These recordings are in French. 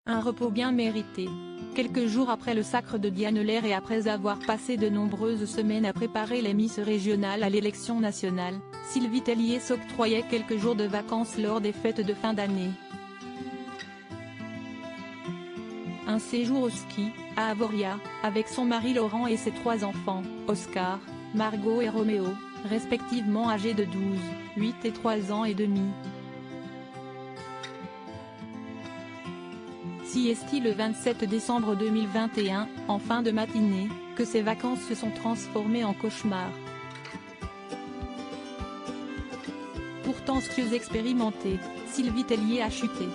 Un repos bien mérité. Quelques jours après le sacre de Dianelaire et après avoir passé de nombreuses semaines à préparer les Miss régionales à l'élection nationale, Sylvie Tellier s'octroyait quelques jours de vacances lors des fêtes de fin d'année. Un séjour au ski, à Avoria, avec son mari Laurent et ses 3 enfants, Oscar, Margot et Roméo, respectivement âgés de 12, 8 et 3 ans et demi. Si est-il le 27 décembre 2021, en fin de matinée, que ces vacances se sont transformées en cauchemar. Pourtant skieuse expérimentée, Sylvie Tellier a chuté.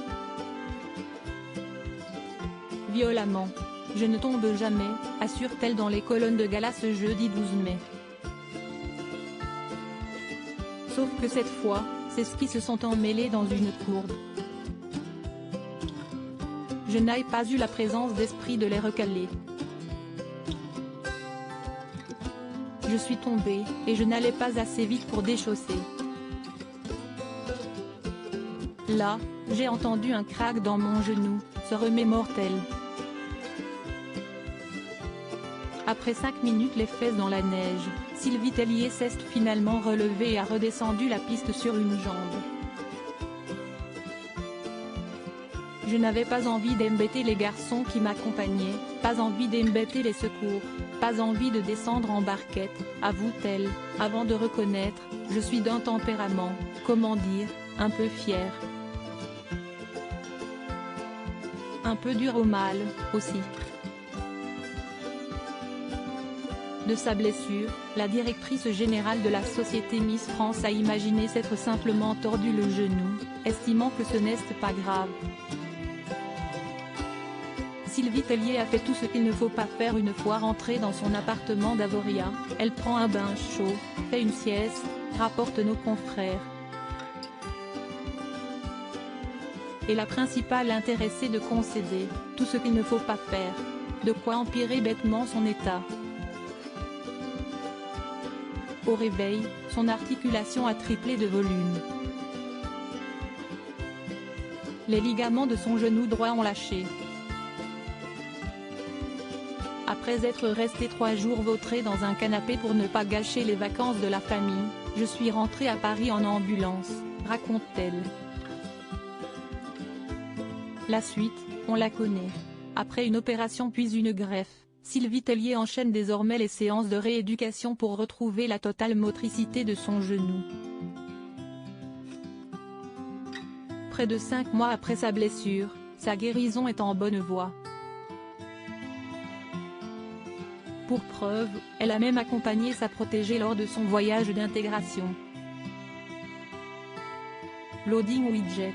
Violemment. Je ne tombe jamais, assure-t-elle dans les colonnes de gala ce jeudi 12 mai. Sauf que cette fois, ses skis se sont emmêlés dans une courbe. Je n'ai pas eu la présence d'esprit de les recaler. Je suis tombée, et je n'allais pas assez vite pour déchausser. Là, j'ai entendu un crack dans mon genou, se remémore-t-elle. Après 5 minutes les fesses dans la neige, Sylvie Tellier s'est finalement relevée et a redescendu la piste sur une jambe. Je n'avais pas envie d'embêter les garçons qui m'accompagnaient, pas envie d'embêter les secours, pas envie de descendre en barquette, avoue-t-elle, avant de reconnaître, je suis d'un tempérament, comment dire, un peu fier. Un peu dur au mal, aussi. De sa blessure, la directrice générale de la société Miss France a imaginé s'être simplement tordu le genou, estimant que ce n'est pas grave. Sylvie Tellier a fait tout ce qu'il ne faut pas faire une fois rentrée dans son appartement d'Avoria, elle prend un bain chaud, fait une sieste, rapportent nos confrères. Et la principale intéressée de concéder, tout ce qu'il ne faut pas faire. De quoi empirer bêtement son état. Au réveil, son articulation a triplé de volume. Les ligaments de son genou droit ont lâché. Après être restée 3 jours vautrée dans un canapé pour ne pas gâcher les vacances de la famille, je suis rentrée à Paris en ambulance, raconte-t-elle. La suite, on la connaît. Après une opération puis une greffe, Sylvie Tellier enchaîne désormais les séances de rééducation pour retrouver la totale motricité de son genou. Près de 5 mois après sa blessure, sa guérison est en bonne voie. Pour preuve, elle a même accompagné sa protégée lors de son voyage d'intégration. Loading Widget.